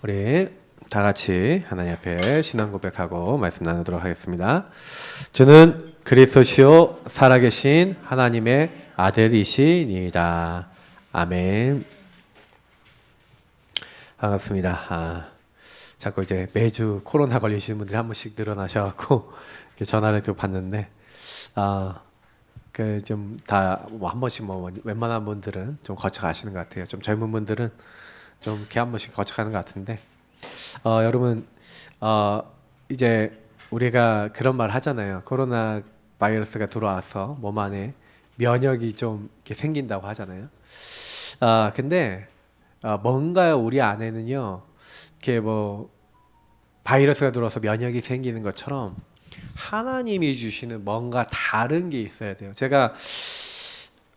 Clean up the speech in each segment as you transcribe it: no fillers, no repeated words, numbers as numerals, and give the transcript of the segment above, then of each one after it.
우리 다 같이 하나님 앞에 신앙 고백하고 말씀 나누도록 하겠습니다. 저는 그리스도시요 살아계신 하나님의 아들이시니이다. 아멘. 반갑습니다. 자꾸 이제 매주 코로나 걸리시는 분들이 한 번씩 늘어나셔갖고 전화를 또 받는데 그 좀 다 뭐 한 번씩 뭐 웬만한 분들은 좀 거쳐가시는 것 같아요. 좀 젊은 분들은 좀 이렇게 한 번씩 거쳐가는 것 같은데 여러분 이제 우리가 그런 말 하잖아요. 코로나 바이러스가 들어와서 몸 안에 면역이 좀 이렇게 생긴다고 하잖아요. 근데 뭔가 우리 안에는요 이렇게 뭐 바이러스가 들어와서 면역이 생기는 것처럼 하나님이 주시는 뭔가 다른 게 있어야 돼요. 제가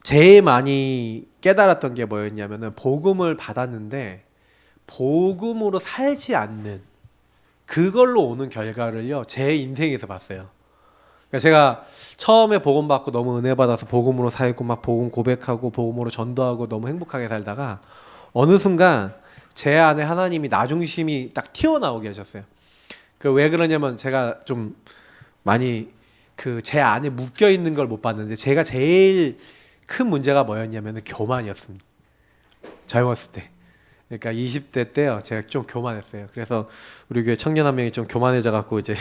제일 많이 깨달았던 게 뭐였냐면은 복음을 받았는데 복음으로 살지 않는 그걸로 오는 결과를요 제 인생에서 봤어요. 그러니까 제가 처음에 복음 받고 너무 은혜 받아서 복음으로 살고 막 복음 고백하고 복음으로 전도하고 너무 행복하게 살다가 어느 순간 제 안에 하나님이 나 중심이 딱 튀어나오게 하셨어요. 그 왜 그러냐면 제가 좀 많이 그 제 안에 묶여 있는 걸 못 봤는데 제가 제일 큰 문제가 뭐였냐면 교만이었습니다. 젊었을 때. 그러니까 20대 때요. 제가 좀 교만했어요. 그래서 우리 교회 청년 한 명이 좀 교만해져 갖고 이제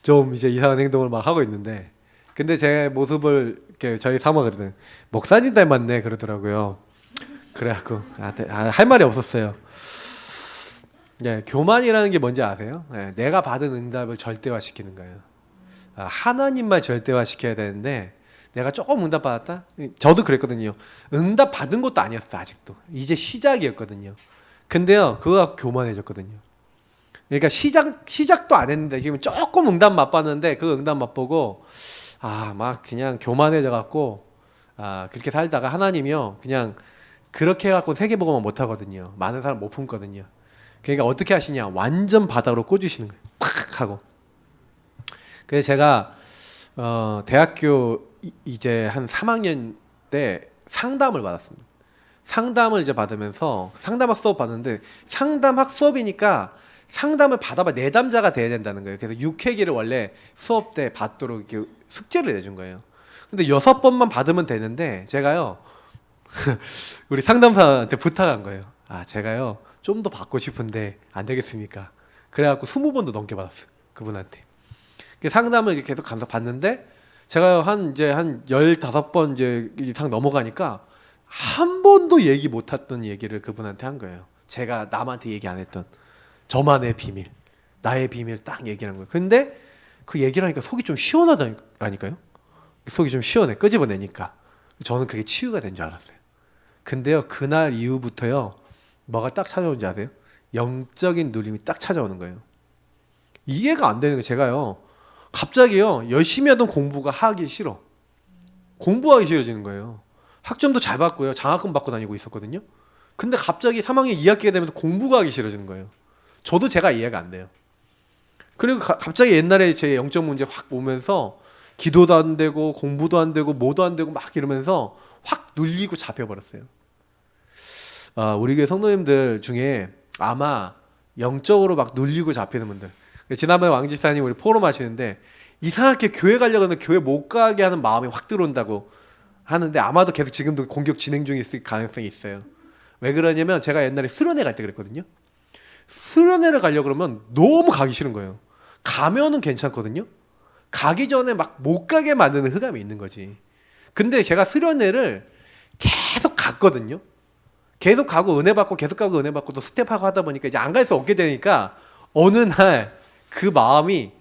좀 이제 이상한 행동을 막 하고 있는데 근데 제 모습을 이렇게 저희 사모가 그러더니 목사님 닮았네 그러더라고요. 그래갖고 할 말이 없었어요. 네, 교만이라는 게 뭔지 아세요? 네, 내가 받은 응답을 절대화시키는 거예요. 하나님만 절대화시켜야 되는데 내가 조금 응답 받았다? 저도 그랬거든요. 응답 받은 것도 아니었어 아직도. 이제 시작이었거든요. 근데요 그거 갖고 교만해졌거든요. 그러니까 시작도 안 했는데 지금 조금 응답 맛봤는데 그 응답 맛보고 막 그냥 교만해져 갖고 그렇게 살다가 하나님이요 그냥 그렇게 해갖고 세계복음만 못 하거든요. 많은 사람 못 품거든요. 그러니까 어떻게 하시냐 완전 바닥으로 꽂으시는 거예요. 팍 하고. 그래서 제가 대학교 이제 한 3학년 때 상담을 받았습니다. 상담을 이제 받으면서 상담학 수업 받는데 상담학 수업이니까 상담을 받아봐 내담자가 돼야 된다는 거예요. 그래서 6회기를 원래 수업 때 받도록 이렇게 숙제를 내준 거예요. 근데 6번만 받으면 되는데 제가요 우리 상담사한테 부탁한 거예요. 제가요 좀 더 받고 싶은데 안 되겠습니까? 그래갖고 20번도 넘게 받았어요. 그분한테. 상담을 계속 가서 받는데 제가 한 15번 이제 이상 넘어가니까 한 번도 얘기 못 했던 얘기를 그분한테 한 거예요. 제가 남한테 얘기 안 했던 저만의 비밀, 나의 비밀 딱 얘기한 거예요. 근데 그 얘기를 하니까 속이 좀 시원하다니까요. 속이 좀 시원해. 끄집어내니까. 저는 그게 치유가 된 줄 알았어요. 근데요, 그날 이후부터요, 뭐가 딱 찾아오는지 아세요? 영적인 누림이 딱 찾아오는 거예요. 이해가 안 되는 거예요. 제가요, 갑자기요, 열심히 하던 공부가 하기 싫어. 공부하기 싫어지는 거예요. 학점도 잘 받고요, 장학금 받고 다니고 있었거든요. 근데 갑자기 3학년 2학기가 되면서 공부가 하기 싫어지는 거예요. 저도 제가 이해가 안 돼요. 그리고 갑자기 옛날에 제 영적 문제 확 오면서 기도도 안 되고 공부도 안 되고 뭐도 안 되고 막 이러면서 확 눌리고 잡혀버렸어요. 우리 교회 성도님들 중에 아마 영적으로 막 눌리고 잡히는 분들, 지난번에 왕지사님 우리 포럼 하시는데 이상하게 교회 가려고 하는데 교회 못 가게 하는 마음이 확 들어온다고 하는데 아마도 계속 지금도 공격 진행 중에 있을 가능성이 있어요. 왜 그러냐면 제가 옛날에 수련회 갈 때 그랬거든요. 수련회를 가려고 그러면 너무 가기 싫은 거예요. 가면은 괜찮거든요. 가기 전에 막 못 가게 만드는 흑암이 있는 거지. 근데 제가 수련회를 계속 갔거든요. 계속 가고 은혜 받고 계속 가고 은혜 받고 또 스텝하고 하다 보니까 이제 안 갈 수 없게 되니까 어느 날 그 마음이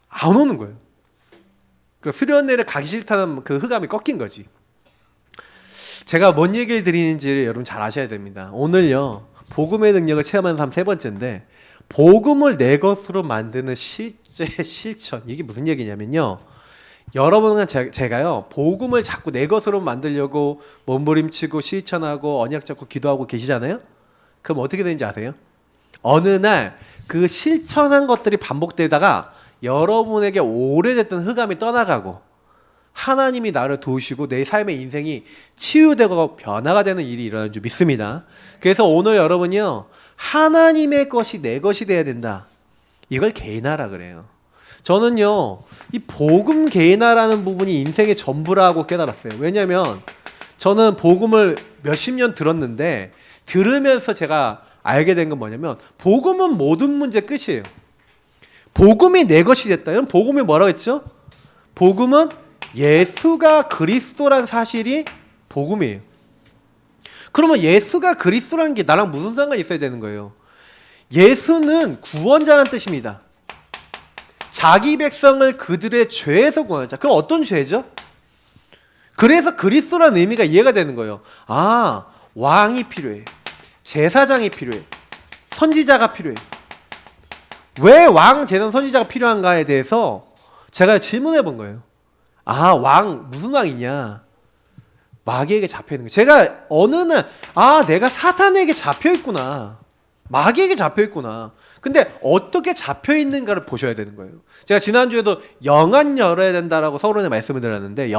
안 오는 거예요. 그 수련회를 가기 싫다는 그 흑암이 꺾인 거지. 제가 뭔 얘기를 드리는지 여러분 잘 아셔야 됩니다. 오늘요 복음의 능력을 체험하는 삶 3번째인데 복음을 내 것으로 만드는 실제 실천. 이게 무슨 얘기냐면요, 여러분은 제가요 복음을 자꾸 내 것으로 만들려고 몸부림치고 실천하고 언약 잡고 기도하고 계시잖아요. 그럼 어떻게 되는지 아세요? 어느 날 그 실천한 것들이 반복되다가 여러분에게 오래됐던 흑암이 떠나가고 하나님이 나를 도우시고 내 삶의 인생이 치유되고 변화가 되는 일이 일어나는 줄 믿습니다. 그래서 오늘 여러분이요, 하나님의 것이 내 것이 돼야 된다. 이걸 개인화라 그래요. 저는요, 이 복음 개인화라는 부분이 인생의 전부라고 깨달았어요. 왜냐하면 저는 복음을 몇십 년 들었는데 들으면서 제가 알게 된 건 뭐냐면 복음은 모든 문제 끝이에요. 복음이 내 것이 됐다. 이건 복음이 뭐라고 했죠? 복음은 예수가 그리스도란 사실이 복음이에요. 그러면 예수가 그리스도라는 게 나랑 무슨 상관이 있어야 되는 거예요? 예수는 구원자라는 뜻입니다. 자기 백성을 그들의 죄에서 구원하는 자. 그럼 어떤 죄죠? 그래서 그리스도라는 의미가 이해가 되는 거예요. 아, 왕이 필요해. 제사장이 필요해. 선지자가 필요해. 왜 왕, 제사장, 선지자가 필요한가에 대해서 제가 질문해 본 거예요. 아, 왕, 무슨 왕이냐? 마귀에게 잡혀 있는 거예요. 제가 어느 날, 아, 내가 사탄에게 잡혀 있구나. 마귀에게 잡혀 있구나. 근데 어떻게 잡혀 있는가를 보셔야 되는 거예요. 제가 지난주에도 영안 열어야 된다라고 서론에 말씀을 드렸는데,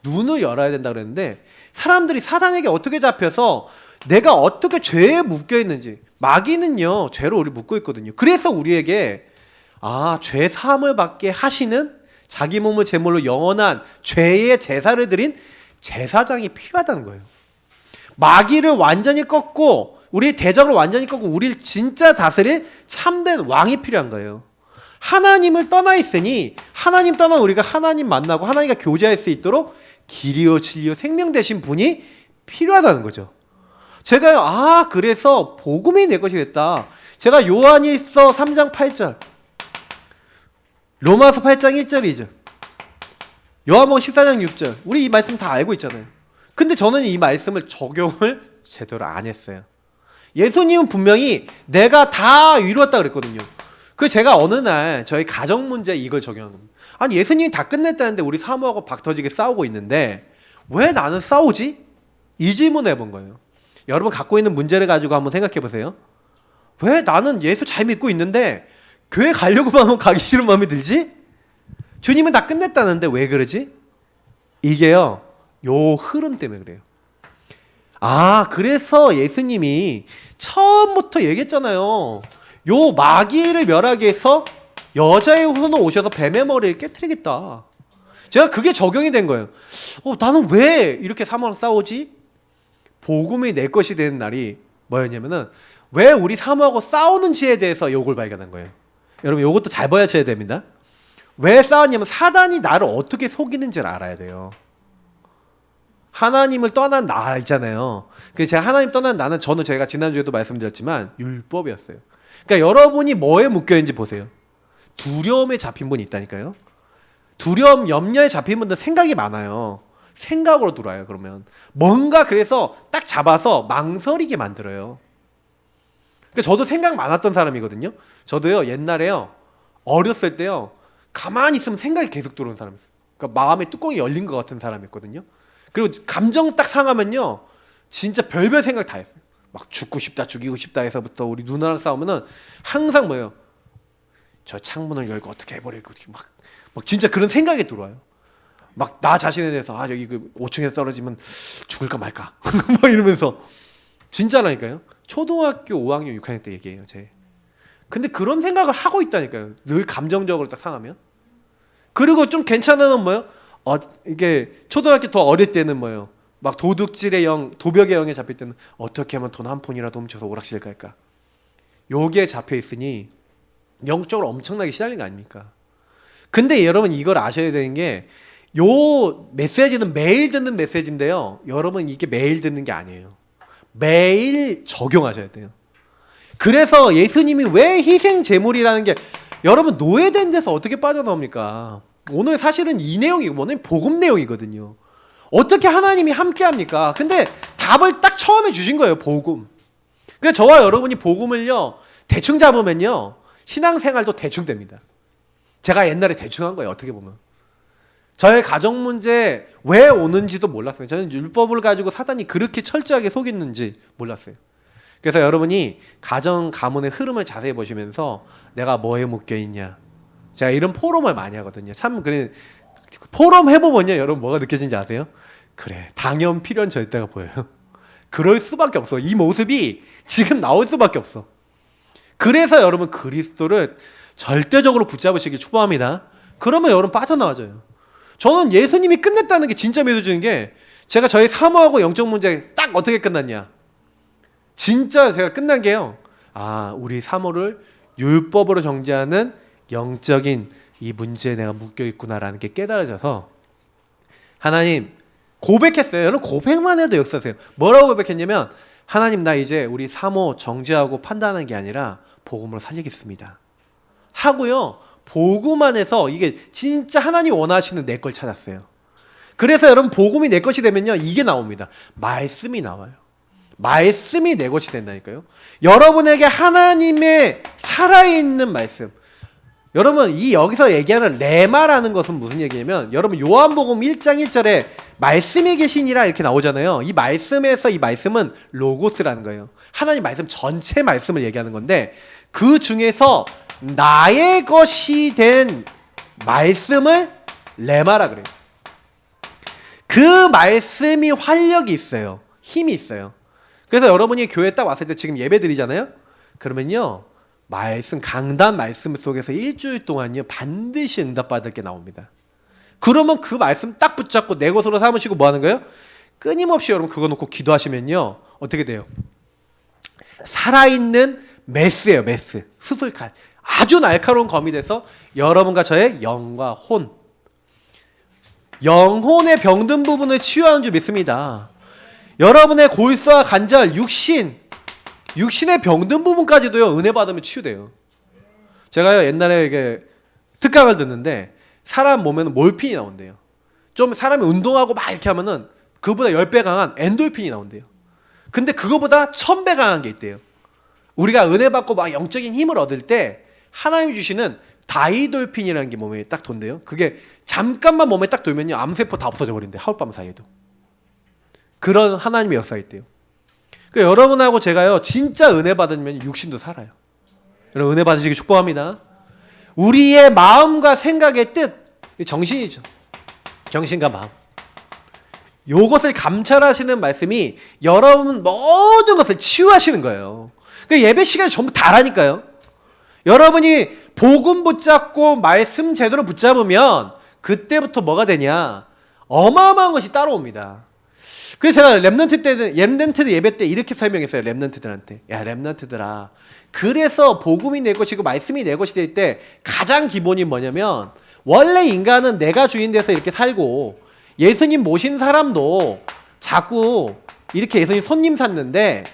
눈을 열어야 된다고 그랬는데, 사람들이 사탄에게 어떻게 잡혀서 내가 어떻게 죄에 묶여 있는지, 마귀는요, 죄로 우리 묶고 있거든요. 그래서 우리에게, 아, 죄 사함을 받게 하시는 자기 몸을 제물로 영원한 죄의 제사를 드린 제사장이 필요하다는 거예요. 마귀를 완전히 꺾고 우리 대적을 완전히 꺾고 우리를 진짜 다스릴 참된 왕이 필요한 거예요. 하나님을 떠나 있으니 하나님 떠난 우리가 하나님 만나고 하나님과 교제할 수 있도록 길이요 진리요 생명 되신 분이 필요하다는 거죠. 제가요, 아, 그래서 복음이 내 것이 됐다. 제가 요한일서 3장 8절, 로마서 8장 1절 2절, 요한복음 14장 6절, 우리 이 말씀 다 알고 있잖아요. 근데 저는 이 말씀을 적용을 제대로 안 했어요. 예수님은 분명히 내가 다 이루었다 그랬거든요. 그 제가 어느 날 저희 가정 문제에 이걸 적용한 겁니다. 아니, 예수님이 다 끝냈다는데 우리 사모하고 박터지게 싸우고 있는데 왜 나는 싸우지? 이 질문을 해본 거예요. 여러분 갖고 있는 문제를 가지고 한번 생각해 보세요. 왜 나는 예수 잘 믿고 있는데 교회 가려고만 하면 가기 싫은 마음이 들지? 주님은 다 끝냈다는데 왜 그러지? 이게요, 요 흐름 때문에 그래요. 아, 그래서 예수님이 처음부터 얘기했잖아요. 요 마귀를 멸하기 위해서 여자의 후손으로 오셔서 뱀의 머리를 깨트리겠다. 제가 그게 적용이 된 거예요. 나는 왜 이렇게 사모랑 싸우지? 복음이 내 것이 되는 날이 뭐였냐면은 왜 우리 사모하고 싸우는지에 대해서 요걸 발견한 거예요. 여러분 요것도 잘 봐야쳐야 됩니다. 왜 싸웠냐면 사단이 나를 어떻게 속이는지를 알아야 돼요. 하나님을 떠난 나 있잖아요. 그래서 제가 하나님 떠난 나는 저는 제가 지난주에도 말씀드렸지만 율법이었어요. 그러니까 여러분이 뭐에 묶여있는지 보세요. 두려움에 잡힌 분이 있다니까요. 두려움, 염려에 잡힌 분들 생각이 많아요. 생각으로 들어와요. 그러면 뭔가 그래서 딱 잡아서 망설이게 만들어요. 그러니까 저도 생각 많았던 사람이거든요. 저도요 옛날에요 어렸을 때요 가만히 있으면 생각이 계속 들어오는 사람이었어요. 그러니까 마음의 뚜껑이 열린 것 같은 사람이었거든요. 그리고 감정 딱 상하면요 진짜 별별 생각 다 했어요. 막 죽고 싶다, 죽이고 싶다 해서부터 우리 누나랑 싸우면은 항상 뭐예요? 저 창문을 열고 어떻게 해버리고 막 진짜 그런 생각이 들어와요. 막 나 자신에 대해서 아 여기 그 5층에서 떨어지면 죽을까 말까 막 이러면서 진짜라니까요. 초등학교 5학년 6학년 때 얘기해요. 제. 근데 그런 생각을 하고 있다니까요. 늘 감정적으로 딱 상하면. 그리고 좀 괜찮으면 뭐예요? 이게 초등학교 더 어릴 때는 뭐예요? 막 도둑질의 영, 도벽의 영에 잡힐 때는 어떻게 하면 돈 한 푼이라도 훔쳐서 오락실 갈까? 요게 잡혀 있으니 영적으로 엄청나게 시달린 거 아닙니까? 근데 여러분 이걸 아셔야 되는 게 요 메시지는 매일 듣는 메시지인데요. 여러분 이게 매일 듣는 게 아니에요. 매일 적용하셔야 돼요. 그래서 예수님이 왜 희생 제물이라는 게 여러분 노예된 데서 어떻게 빠져나옵니까? 오늘 사실은 이 내용이 뭐냐면 복음 내용이거든요. 어떻게 하나님이 함께 합니까? 근데 답을 딱 처음에 주신 거예요. 복음. 그러니까 저와 여러분이 복음을요 대충 잡으면요 신앙생활도 대충 됩니다. 제가 옛날에 대충 한 거예요. 어떻게 보면 저의 가정 문제 왜 오는지도 몰랐어요. 저는 율법을 가지고 사단이 그렇게 철저하게 속였는지 몰랐어요. 그래서 여러분이 가정 가문의 흐름을 자세히 보시면서 내가 뭐에 묶여 있냐, 제가 이런 포럼을 많이 하거든요. 참 그래 포럼 해보면요, 여러분 뭐가 느껴지는지 아세요? 그래, 당연 필연 절대가 보여요. 그럴 수밖에 없어. 이 모습이 지금 나올 수밖에 없어. 그래서 여러분 그리스도를 절대적으로 붙잡으시길 축복합니다. 그러면 여러분 빠져나와져요. 저는 예수님이 끝냈다는 게 진짜 믿어지는 게, 제가 저희 사모하고 영적 문제 딱 어떻게 끝났냐, 진짜 제가 끝난 게요, 아, 우리 사모를 율법으로 정죄하는 영적인 이 문제에 내가 묶여있구나라는 게 깨달아져서 하나님 고백했어요. 여러분 고백만 해도 역사세요. 뭐라고 고백했냐면, 하나님 나 이제 우리 사모 정죄하고 판단하는 게 아니라 복음으로 살리겠습니다 하고요, 복음만 해서 이게 진짜 하나님 원하시는 내 걸 찾았어요. 그래서 여러분 복음이 내 것이 되면요, 이게 나옵니다. 말씀이 나와요. 말씀이 내 것이 된다니까요. 여러분에게 하나님의 살아있는 말씀, 여러분 이 여기서 얘기하는 레마라는 것은 무슨 얘기냐면, 여러분 요한복음 1장 1절에 말씀이 계시니라 이렇게 나오잖아요. 이 말씀에서 이 말씀은 로고스라는 거예요. 하나님 말씀 전체 말씀을 얘기하는 건데, 그 중에서 나의 것이 된 말씀을 레마라 그래요. 그 말씀이 활력이 있어요. 힘이 있어요. 그래서 여러분이 교회 딱 왔을 때 지금 예배 드리잖아요. 그러면요, 말씀, 강단 말씀 속에서 일주일 동안요 반드시 응답받을 게 나옵니다. 그러면 그 말씀 딱 붙잡고 내 것으로 삼으시고 뭐 하는 거예요? 끊임없이 여러분 그거 놓고 기도하시면요, 어떻게 돼요? 살아있는 메스예요. 메스, 수술칼, 아주 날카로운 검이 돼서 여러분과 저의 영과 혼, 영혼의 병든 부분을 치유하는 줄 믿습니다. 여러분의 골수와 관절, 육신의 병든 부분까지도요 은혜 받으면 치유돼요. 제가요 옛날에 이게 특강을 듣는데, 사람 몸에는 몰핀이 나온대요. 좀 사람이 운동하고 막 이렇게 하면은 그보다 10배 강한 엔돌핀이 나온대요. 근데 그거보다 1000배 강한 게 있대요. 우리가 은혜 받고 막 영적인 힘을 얻을 때 하나님이 주시는 다이돌핀이라는 게 몸에 딱 돈대요. 그게 잠깐만 몸에 딱 돌면요 암세포 다 없어져 버린대, 하룻밤 사이에도. 그런 하나님의 역사가 있대요. 그러니까 여러분하고 제가요 진짜 은혜 받으면 육신도 살아요. 여러분 은혜 받으시기 축복합니다. 우리의 마음과 생각의 뜻, 정신이죠. 정신과 마음, 요것을 감찰하시는 말씀이 여러분 모든 것을 치유하시는 거예요. 그러니까 예배 시간이 전부 다라니까요. 여러분이 복음 붙잡고 말씀 제대로 붙잡으면 그때부터 뭐가 되냐, 어마어마한 것이 따라옵니다. 그래서 제가 렘넌트 예배 때 이렇게 설명했어요. 렘넌트들한테, 야 렘넌트들아, 그래서 복음이 내 것이고 말씀이 내 것이 될 때 가장 기본이 뭐냐면, 원래 인간은 내가 주인 돼서 이렇게 살고, 예수님 모신 사람도 자꾸 이렇게 예수님 손님 샀는데,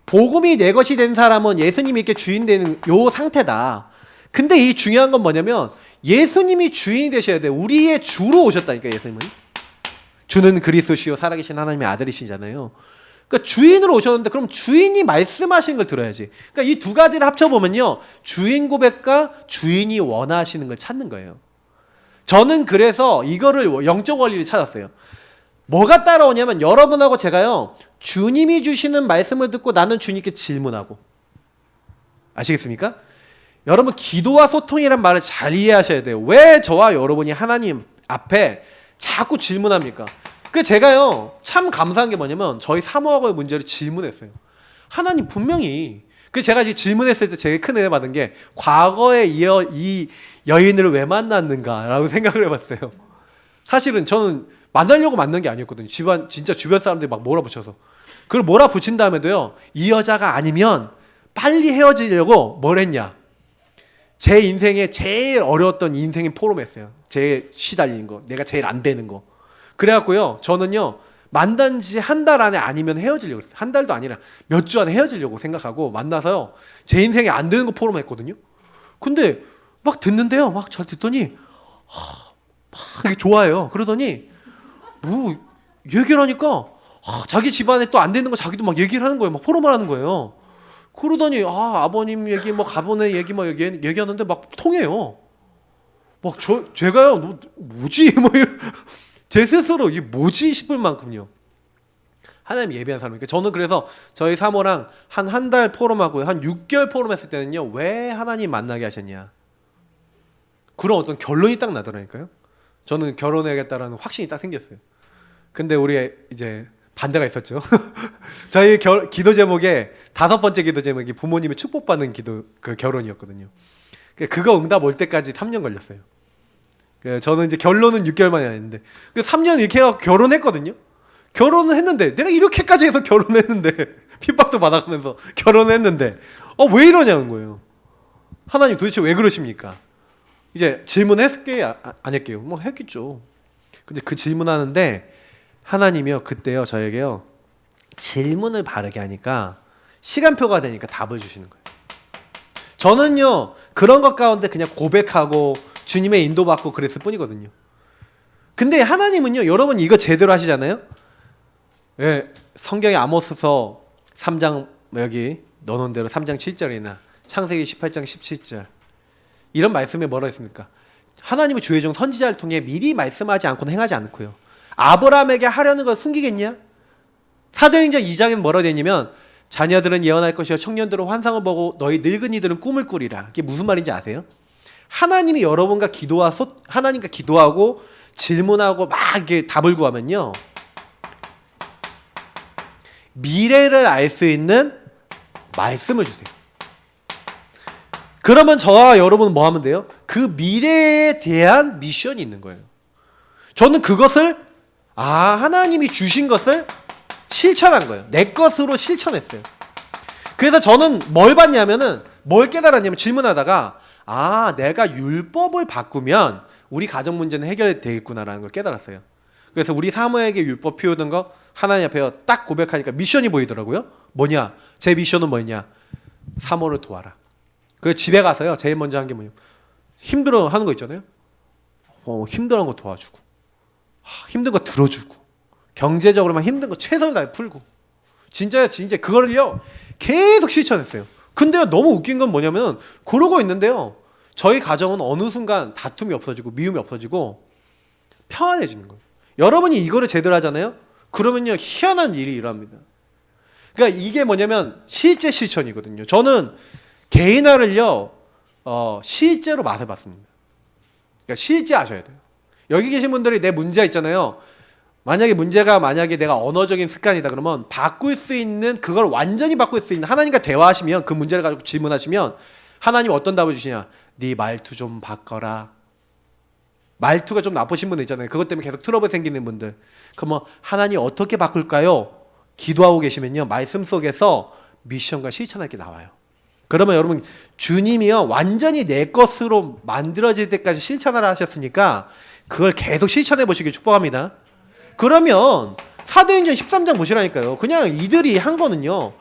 복음이 내 것이 된 사람은 예수님이 이렇게 주인 되는 요 상태다. 근데 이 중요한 건 뭐냐면, 예수님이 주인이 되셔야 돼요. 우리의 주로 오셨다니까. 예수님은 주는 그리스도시요 살아계신 하나님의 아들이시잖아요. 그러니까 주인으로 오셨는데, 그럼 주인이 말씀하시는 걸 들어야지. 그러니까 이 두 가지를 합쳐보면요, 주인 고백과 주인이 원하시는 걸 찾는 거예요. 저는 그래서 이거를 영적 원리를 찾았어요. 뭐가 따라오냐면, 여러분하고 제가요 주님이 주시는 말씀을 듣고 나는 주님께 질문하고, 아시겠습니까? 여러분 기도와 소통이란 말을 잘 이해하셔야 돼요. 왜 저와 여러분이 하나님 앞에 자꾸 질문합니까? 그 제가요 참 감사한 게 뭐냐면, 저희 사모하고의 문제를 질문했어요. 하나님 분명히, 그 제가 이제 질문했을 때 제일 큰 은혜 받은 게, 과거에 이 여인을 왜 만났는가라고 생각을 해봤어요. 사실은 저는 만나려고 만난 게 아니었거든요. 진짜 주변 사람들이 막 몰아붙여서. 그걸 몰아붙인 다음에도요, 이 여자가 아니면 빨리 헤어지려고 뭘 했냐, 제 인생에 제일 어려웠던 인생인 포럼했어요. 제일 시달리는 거, 내가 제일 안 되는 거. 그래갖고요, 저는요 만난 지 한 달 안에 아니면 헤어지려고 했어요. 한 달도 아니라 몇 주 안에 헤어지려고 생각하고 만나서요, 제 인생에 안 되는 거 포럼을 했거든요. 근데 막 듣는데요, 막 잘 듣더니 막 좋아해요. 그러더니 뭐 얘기를 하니까 자기 집안에 또 안 되는 거 자기도 막 얘기를 하는 거예요. 막 포럼을 하는 거예요. 그러더니 아버님 얘기, 뭐 가보네 얘기, 막 얘기하는데 막 통해요. 막 제가요, 뭐지? 뭐 제 스스로 이게 뭐지 싶을 만큼요. 하나님 예배한 사람이니까. 저는 그래서 저희 사모랑 한 달 포럼하고 한 6개월 포럼했을 때는요, 왜 하나님 만나게 하셨냐, 그런 어떤 결론이 딱 나더라니까요. 저는 결혼해야겠다라는 확신이 딱 생겼어요. 근데 우리 이제 반대가 있었죠. 저희 기도 제목에 5번째 기도 제목이 부모님의 축복받는 기도 그 결혼이었거든요. 그거 응답 올 때까지 3년 걸렸어요. 저는 이제 결론은 6개월 만에 했는데 3년 이렇게 해서 결혼했거든요. 결혼을 했는데 내가 이렇게까지 해서 결혼했는데 핍박도 받아가면서 결혼했는데 왜 이러냐는 거예요. 하나님 도대체 왜 그러십니까? 이제 질문했을게요? 안 했게요? 뭐 했겠죠. 근데 그 질문하는데 하나님이요 그때요 저에게요 질문을 바르게 하니까 시간표가 되니까 답을 주시는 거예요. 저는요 그런 것 가운데 그냥 고백하고 주님의 인도받고 그랬을 뿐이거든요. 근데 하나님은요 여러분 이거 제대로 하시잖아요. 예, 성경의 아모스서 3장 여기 넣어놓은 대로 3장 7절이나 창세기 18장 17절 이런 말씀에 뭐라 했습니까? 하나님은 주의 종 선지자를 통해 미리 말씀하지 않고는 행하지 않고요. 아브라함에게 하려는 걸 숨기겠냐? 사도행전 2장에는 뭐라고 되어 있냐면 자녀들은 예언할 것이요 청년들은 환상을 보고 너희 늙은이들은 꿈을 꾸리라. 이게 무슨 말인지 아세요? 하나님이 여러분과 하나님과 기도하고 질문하고 막 이렇게 답을 구하면요 미래를 알 수 있는 말씀을 주세요. 그러면 저와 여러분은 뭐 하면 돼요? 그 미래에 대한 미션이 있는 거예요. 저는 그것을 하나님이 주신 것을 실천한 거예요. 내 것으로 실천했어요. 그래서 저는 뭘 봤냐면은 뭘 깨달았냐면 질문하다가 내가 율법을 바꾸면 우리 가정 문제는 해결되겠구나라는 걸 깨달았어요. 그래서 우리 사모에게 율법 피우던 거 하나님 앞에 딱 고백하니까 미션이 보이더라고요. 뭐냐? 제 미션은 뭐냐? 사모를 도와라. 그래서 집에 가서요. 제일 먼저 한 게 뭐냐? 힘들어 하는 거 있잖아요. 힘들어하는 거 도와주고 힘든 거 들어주고 경제적으로만 힘든 거 최선을 다해 풀고 진짜 그거를요 계속 실천했어요. 근데요 너무 웃긴 건 뭐냐면 그러고 있는데요 저희 가정은 어느 순간 다툼이 없어지고 미움이 없어지고 평안해지는 거예요. 여러분이 이거를 제대로 하잖아요. 그러면요 희한한 일이 일어납니다. 그러니까 이게 뭐냐면 실제 실천이거든요. 저는 개인화를요 실제로 맛을 봤습니다. 그러니까 실제 하셔야 돼요. 여기 계신 분들이 내 문제가 있잖아요. 만약에 내가 언어적인 습관이다 그러면 바꿀 수 있는 그걸 완전히 바꿀 수 있는 하나님과 대화하시면 그 문제를 가지고 질문하시면 하나님 어떤 답을 주시냐? 네 말투 좀 바꿔라. 말투가 좀 나쁘신 분들 있잖아요. 그것 때문에 계속 트러블 생기는 분들. 그럼 하나님 어떻게 바꿀까요? 기도하고 계시면요 말씀 속에서 미션과 실천할 게 나와요. 그러면 여러분 주님이요 완전히 내 것으로 만들어질 때까지 실천하라 하셨으니까 그걸 계속 실천해 보시길 축복합니다. 그러면 사도행전 13장 보시라니까요. 그냥 이들이 한 거는요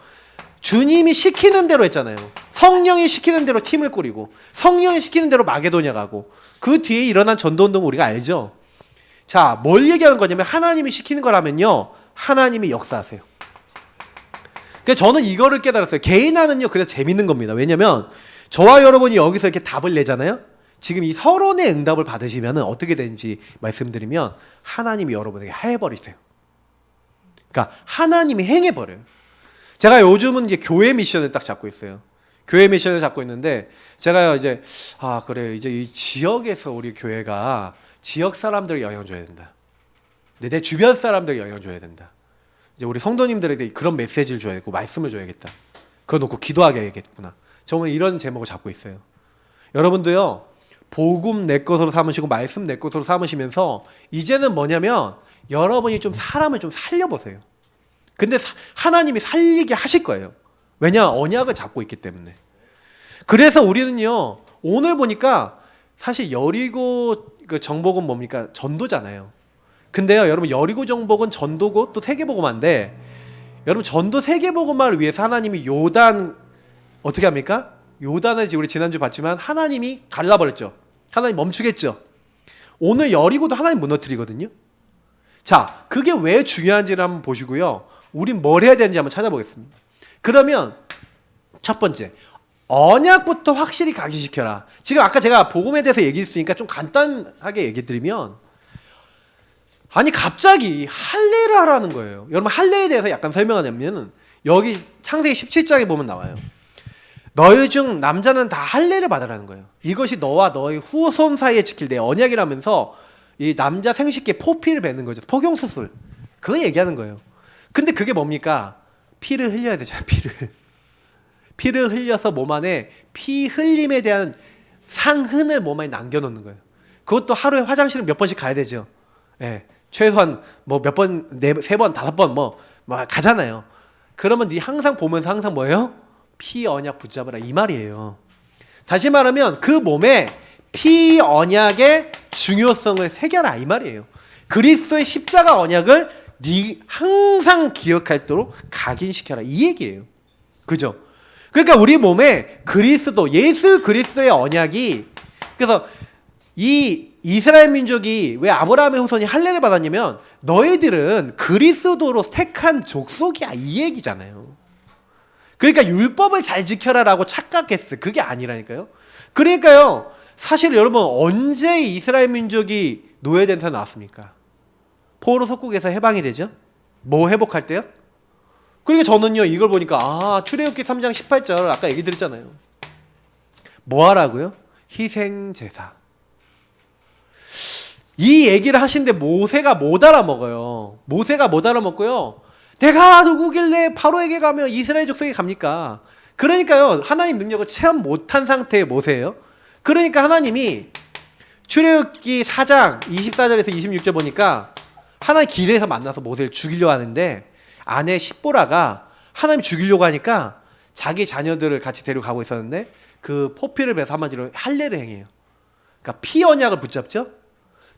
주님이 시키는 대로 했잖아요. 성령이 시키는 대로 팀을 꾸리고 성령이 시키는 대로 마게도냐 가고 그 뒤에 일어난 전도운동 우리가 알죠. 자, 뭘 얘기하는 거냐면 하나님이 시키는 거라면요 하나님이 역사하세요. 그래서 저는 이거를 깨달았어요. 개인화는요 그래서 재밌는 겁니다. 왜냐면 저와 여러분이 여기서 이렇게 답을 내잖아요. 지금 이 서론의 응답을 받으시면 어떻게 되는지 말씀드리면 하나님이 여러분에게 해버리세요. 그러니까 하나님이 행해버려요. 제가 요즘은 이제 교회 미션을 딱 잡고 있어요. 교회 미션을 잡고 있는데 제가 이제 그래 이제 이 지역에서 우리 교회가 지역 사람들에게 영향을 줘야 된다. 내 주변 사람들에게 영향을 줘야 된다. 이제 우리 성도님들에게 그런 메시지를 줘야 되고 말씀을 줘야겠다. 그거 놓고 기도하게 해야겠구나. 저는 이런 제목을 잡고 있어요. 여러분도요. 복음 내 것으로 삼으시고 말씀 내 것으로 삼으시면서 이제는 뭐냐면 여러분이 좀 사람을 좀 살려보세요. 근데 하나님이 살리게 하실 거예요. 왜냐? 언약을 잡고 있기 때문에. 그래서 우리는요. 오늘 보니까 사실 여리고 그 정복은 뭡니까? 전도잖아요. 근데요. 여러분 여리고 정복은 전도고 또 세계복음화인데 여러분 전도 세계복음화를 위해서 하나님이 요단 어떻게 합니까? 요단을 우리 지난주 봤지만 하나님이 갈라버렸죠. 하나님 멈추겠죠. 오늘 여리고도 하나님 무너뜨리거든요. 자, 그게 왜 중요한지를 한번 보시고요. 우린 뭘 해야 되는지 한번 찾아보겠습니다. 그러면 첫 번째 언약부터 확실히 각인시켜라. 지금 아까 제가 복음에 대해서 얘기했으니까 좀 간단하게 얘기 드리면 아니 갑자기 할례를 하라는 거예요. 여러분 할례에 대해서 약간 설명하냐면 여기 창세기 17장에 보면 나와요. 너희 중 남자는 다 할례를 받으라는 거예요. 이것이 너와 너의 후손 사이에 지킬 내 언약이라면서 이 남자 생식기에 포피를 베는 거죠. 포경수술. 그거 얘기하는 거예요. 근데 그게 뭡니까? 피를 흘려야 되잖아요. 피를 흘려서 몸 안에 피 흘림에 대한 상흔을 몸 안에 남겨놓는 거예요. 그것도 하루에 화장실을 몇 번씩 가야 되죠. 예, 최소한 뭐 몇 번, 세 번, 다섯 번 뭐 가잖아요. 그러면 네 항상 보면서 항상 뭐예요? 피 언약 붙잡으라 이 말이에요. 다시 말하면 그 몸에 피 언약의 중요성을 새겨라 이 말이에요. 그리스도의 십자가 언약을 네 항상 기억할도록 각인시켜라 이 얘기예요. 그죠? 그러니까 우리 몸에 그리스도, 예수 그리스도의 언약이, 그래서 이 이스라엘 민족이 왜 아브라함의 후손이 할례를 받았냐면 너희들은 그리스도로 택한 족속이야 이 얘기잖아요. 그러니까 율법을 잘 지켜라라고 착각했어요. 그게 아니라니까요. 그러니까요, 사실 여러분 언제 이스라엘 민족이 노예된 사 나왔습니까? 포로 속국에서 해방이 되죠. 뭐 회복할 때요? 그러니까 저는요 이걸 보니까 출애굽기 3장 18절 아까 얘기 드렸잖아요. 뭐 하라고요? 희생제사. 이 얘기를 하시는데 모세가 못 알아먹어요. 모세가 못 알아먹고요. 내가 누구길래 바로에게 가면 이스라엘 족속에 갑니까? 그러니까요 하나님 능력을 체험 못한 상태의 모세예요. 그러니까 하나님이 출애굽기 4장 24절에서 26절 보니까 하나님 길에서 만나서 모세를 죽이려고 하는데 아내 십보라가 하나님 죽이려고 하니까 자기 자녀들을 같이 데려가고 있었는데 그 포피를 베서 한마디로 할례를 행해요. 그러니까 피 언약을 붙잡죠.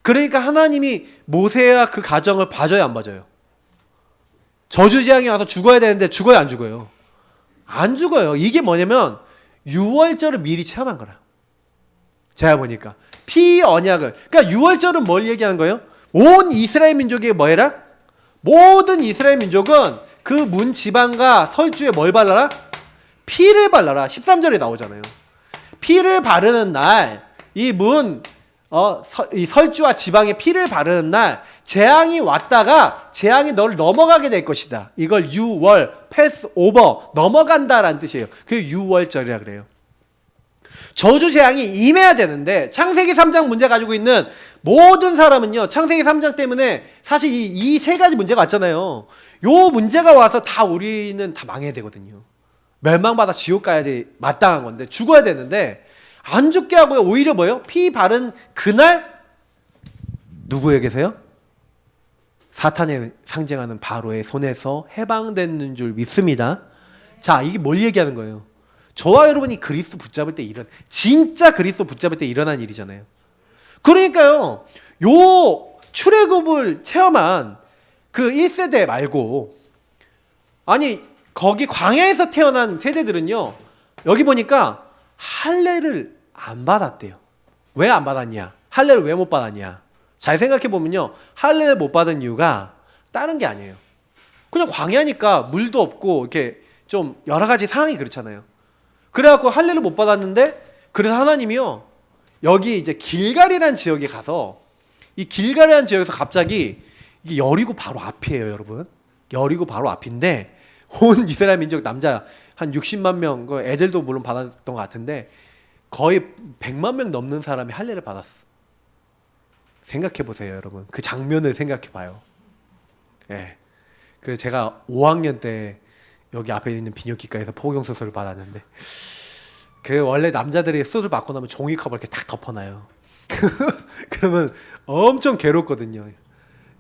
그러니까 하나님이 모세와 그 가정을 봐줘요 안 봐줘요? 저주재앙이 와서 죽어야 되는데 죽어요 안 죽어요? 안 죽어요. 이게 뭐냐면 유월절을 미리 체험한 거라. 제가 보니까 피 언약을, 그러니까 유월절은 뭘 얘기하는 거예요? 온 이스라엘 민족이 뭐 해라? 모든 이스라엘 민족은 그 문 지방과 설주에 뭘 발라라? 피를 발라라. 13절에 나오잖아요. 피를 바르는 날 이 이 설주와 지방에 피를 바르는 날 재앙이 왔다가 재앙이 너를 넘어가게 될 것이다. 이걸 유월, 패스 오버, 넘어간다라는 뜻이에요. 그게 유월절이라 그래요. 저주 재앙이 임해야 되는데 창세기 3장 문제 가지고 있는 모든 사람은요 창세기 3장 때문에 사실 이 세 가지 문제가 왔잖아요. 요 문제가 와서 다 우리는 다 망해야 되거든요. 멸망받아 지옥 가야 돼, 마땅한 건데 죽어야 되는데 안 죽게 하고요 오히려 뭐예요? 피 바른 그날 누구에게서요? 사탄에 상징하는 바로의 손에서 해방되는 줄 믿습니다. 자, 이게 뭘 얘기하는 거예요? 저와 여러분이 그리스도 붙잡을 때 진짜 그리스도 붙잡을 때 일어난 일이잖아요. 그러니까요 요 출애굽을 체험한 그 1세대 말고 아니 거기 광야에서 태어난 세대들은요 여기 보니까 할례를 안 받았대요. 왜 안 받았냐? 할례를 왜 못 받았냐? 잘 생각해 보면요 할례를 못 받은 이유가 다른 게 아니에요. 그냥 광야니까 물도 없고 이렇게 좀 여러 가지 상황이 그렇잖아요. 그래갖고 할례를 못 받았는데 그래서 하나님이요 여기 이제 길갈이라는 지역에 가서 이 길갈이라는 지역에서 갑자기 이게 여리고 바로 앞이에요 여러분. 여리고 바로 앞인데 온 이스라엘 민족 남자 한 60만 명, 그 애들도 물론 받았던 것 같은데 거의 100만 명 넘는 사람이 할례를 받았어. 생각해 보세요 여러분. 그 장면을 생각해 봐요. 예. 그 제가 5학년 때 여기 앞에 있는 비뇨기과에서 포경 수술을 받았는데 그 원래 남자들이 수술 받고 나면 종이컵을 이렇게 딱 덮어놔요. 그러면 엄청 괴롭거든요.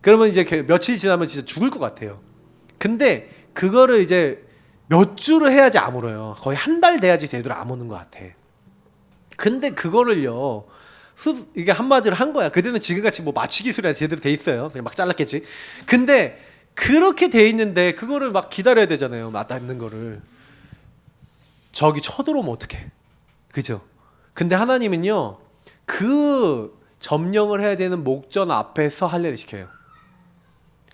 그러면 이제 며칠 지나면 진짜 죽을 것 같아요. 근데 그거를 이제 몇 주를 해야지 아물어요. 거의 한 달 돼야지 제대로 아무는 것 같아. 근데 그거를요 이게 한마디로 한 거야. 그때는 지금같이 뭐 마취 기술이 제대로 돼 있어요. 그냥 막 잘랐겠지. 근데 그렇게 돼 있는데 그거를 막 기다려야 되잖아요. 맞닿는 거를. 저기 쳐들어오면 어떡해. 그죠? 근데 하나님은요 그 점령을 해야 되는 목전 앞에서 할례를 시켜요.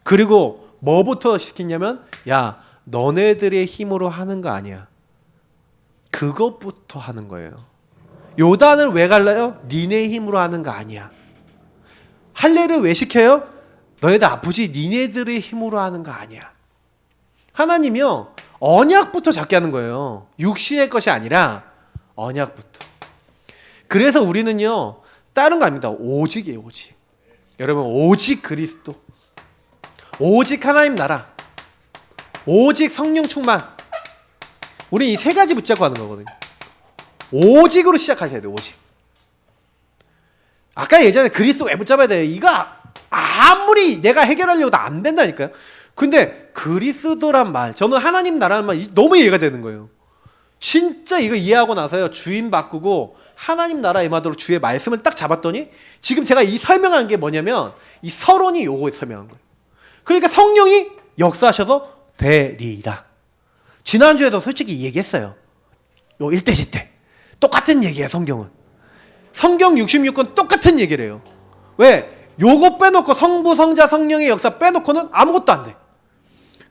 그리고 뭐부터 시키냐면 야 너네들의 힘으로 하는 거 아니야. 그것부터 하는 거예요. 요단을 왜 갈라요? 니네 힘으로 하는 거 아니야. 할례를 왜 시켜요? 너희들 아프지? 니네들의 힘으로 하는 거 아니야. 하나님이요 언약부터 잡게 하는 거예요. 육신의 것이 아니라 언약부터. 그래서 우리는요 다른 거 아닙니다. 오직이에요 오직. 여러분 오직 그리스도, 오직 하나님 나라, 오직 성령 충만. 우리 이 세 가지 붙잡고 하는 거거든요. 오직으로 시작하셔야 돼요. 오직. 아까 예전에 그리스도 왜 붙잡아야 돼요? 이거 아무리 내가 해결하려고 도 안 된다니까요. 근데 그리스도란 말, 저는 하나님 나라는 말 너무 이해가 되는 거예요. 진짜 이거 이해하고 나서요, 주인 바꾸고 하나님 나라 임하도록 주의 말씀을 딱 잡았더니 지금 제가 이 설명한 게 뭐냐면 이 서론이 요거 설명한 거예요. 그러니까 성령이 역사하셔서 되리라. 지난주에도 솔직히 얘기했어요. 요 1대지 때 똑같은 얘기예요. 성경은 성경 66권 똑같은 얘기를 해요. 왜? 요거 빼놓고 성부 성자 성령의 역사 빼놓고는 아무것도 안 돼.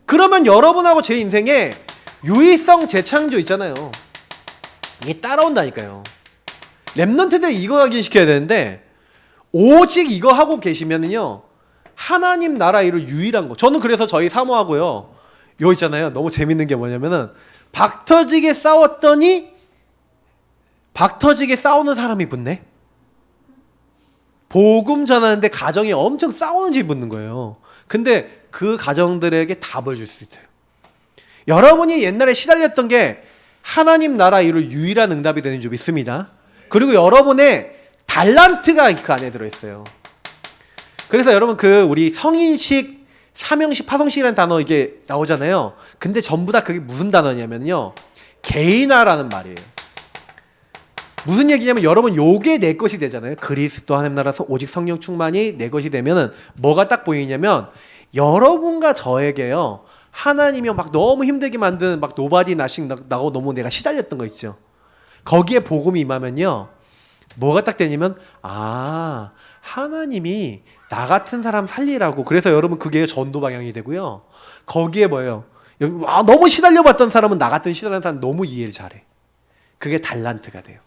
그러면 여러분하고 제 인생에 유의성 재창조 있잖아요. 이게 따라온다니까요. 랩런트들 이거 확인시켜야 되는데 오직 이거 하고 계시면은요, 하나님 나라 이룰 유일한 거. 저는 그래서 저희 사모하고요, 요 있잖아요. 너무 재밌는 게 뭐냐면은 박터지게 싸웠더니 박터지게 싸우는 사람이 붙네. 복음 전하는데 가정이 엄청 싸우는 집이 붙는 거예요. 근데 그 가정들에게 답을 줄 수 있어요. 여러분이 옛날에 시달렸던 게 하나님 나라 이룰 유일한 응답이 되는 줄 믿습니다. 그리고 여러분의 달란트가 그 안에 들어있어요. 그래서 여러분 우리 성인식, 사명식, 파송식이라는 단어 이게 나오잖아요. 근데 전부 다 그게 무슨 단어냐면요, 개인화라는 말이에요. 무슨 얘기냐면 여러분 요게 내 것이 되잖아요. 그리스도 하나님 나라에서 오직 성령 충만이 내 것이 되면은 뭐가 딱 보이냐면 여러분과 저에게요, 하나님이 막 너무 힘들게 만든 막 노바디 나싱 나고 너무 내가 시달렸던 거 있죠. 거기에 복음이 임하면요, 뭐가 딱 되냐면 하나님이 나 같은 사람 살리라고. 그래서 여러분 그게 전도 방향이 되고요. 거기에 뭐예요? 너무 시달려봤던 사람은 나 같은 시달리는 사람 너무 이해를 잘해. 그게 달란트가 돼요.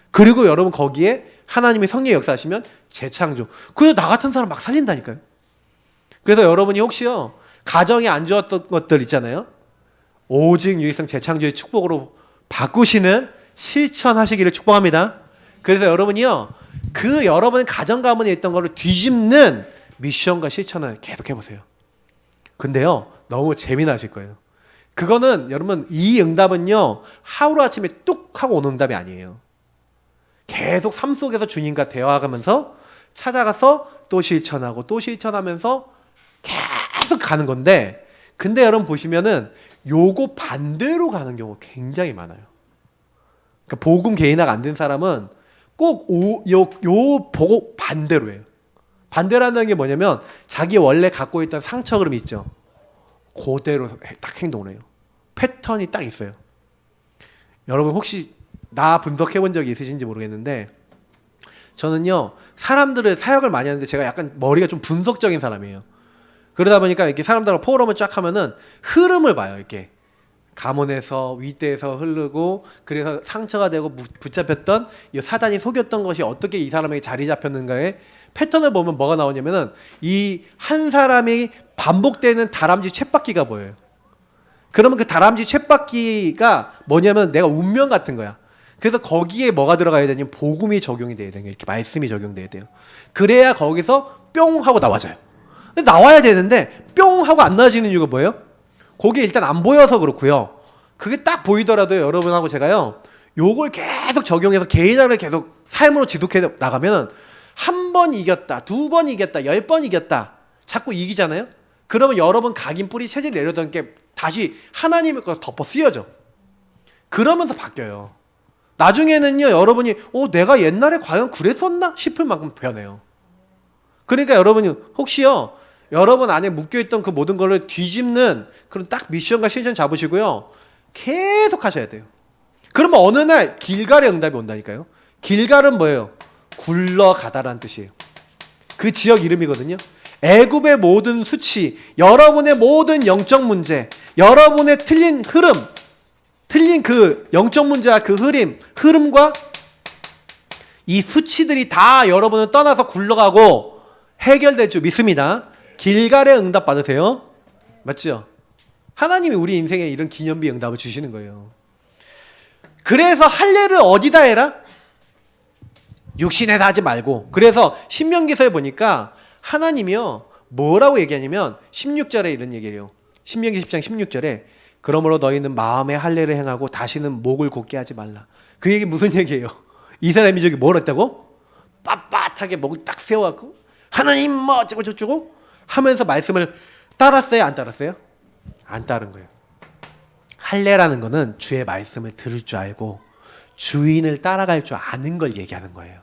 그리고 여러분 거기에 하나님이 성령의 역사하시면 재창조. 그래서 나 같은 사람 막 살린다니까요. 그래서 여러분이 혹시요, 가정이 안 좋았던 것들 있잖아요. 오직 유일성 재창조의 축복으로 바꾸시는 실천하시기를 축복합니다. 그래서 여러분이요, 그 여러분 가정 가문에 있던 거를 뒤집는 미션과 실천을 계속 해보세요. 근데요, 너무 재미나실 거예요. 그거는 여러분 이 응답은요, 하루아침에 뚝 하고 오는 응답이 아니에요. 계속 삶 속에서 주님과 대화하면서 찾아가서 또 실천하고 또 실천하면서 계속 가는 건데, 근데 여러분 보시면은 요거 반대로 가는 경우가 굉장히 많아요. 그러니까 복음 개인화가 안 된 사람은 꼭 요 보고 반대로 해요. 반대라는 게 뭐냐면 자기 원래 갖고 있던 상처 그림이 있죠. 그대로 딱 행동을 해요. 패턴이 딱 있어요. 여러분 혹시 나 분석해 본 적이 있으신지 모르겠는데, 저는요, 사람들을 사역을 많이 하는데 제가 약간 머리가 좀 분석적인 사람이에요. 그러다 보니까 이렇게 사람들하고 포럼을 쫙 하면은 흐름을 봐요. 이렇게 가문에서 윗대에서 흐르고, 그래서 상처가 되고 붙잡혔던 이 사단이 속였던 것이 어떻게 이 사람에게 자리 잡혔는가의 패턴을 보면 뭐가 나오냐면은 이 한 사람이 반복되는 다람쥐 쳇바퀴가 보여요. 그러면 그 다람쥐 쳇바퀴가 뭐냐면 내가 운명 같은 거야. 그래서 거기에 뭐가 들어가야 되냐면 복음이 적용이 돼야 돼요. 이렇게 말씀이 적용돼야 돼요. 그래야 거기서 뿅 하고 나와져요. 근데 나와야 되는데 뿅 하고 안 나와지는 이유가 뭐예요? 거기에 일단 안 보여서 그렇고요. 그게 딱 보이더라도 여러분하고 제가요, 요걸 계속 적용해서 개인화를 계속 삶으로 지속해 나가면 한 번 이겼다, 두 번 이겼다, 10번 이겼다, 자꾸 이기잖아요. 그러면 여러분 각인 뿌리 체질 내려던 게 다시 하나님의 거 덮어 쓰여져. 그러면서 바뀌어요. 나중에는요, 여러분이 내가 옛날에 과연 그랬었나 싶을 만큼 변해요. 그러니까 여러분이 혹시요, 여러분 안에 묶여있던 그 모든 거를 뒤집는 그런 딱 미션과 실천 잡으시고요, 계속 하셔야 돼요. 그러면 어느 날 길갈의 응답이 온다니까요. 길갈은 뭐예요? 굴러가다라는 뜻이에요. 그 지역 이름이거든요. 애굽의 모든 수치, 여러분의 모든 영적 문제, 여러분의 틀린 흐름, 틀린 그 영적 문제와 그 흐름과 이 수치들이 다 여러분을 떠나서 굴러가고 해결될 줄 믿습니다. 길갈의 응답 받으세요. 맞죠? 하나님이 우리 인생에 이런 기념비 응답을 주시는 거예요. 그래서 할례를 어디다 해라? 육신에다 하지 말고. 그래서 신명기서에 보니까 하나님이요 뭐라고 얘기하냐면 16절에 이런 얘기해요. 신명기 10장 16절에 그러므로 너희는 마음의 할례를 행하고 다시는 목을 곧게 하지 말라. 그 얘기 무슨 얘기예요? 이스라엘 민족이 뭘 했다고? 빳빳하게 목을 딱 세워갖고 하나님 뭐 어쩌고 저쩌고 하면서 말씀을 따랐어요? 안 따랐어요? 안 따른 거예요. 할례라는 거는 주의 말씀을 들을 줄 알고 주인을 따라갈 줄 아는 걸 얘기하는 거예요.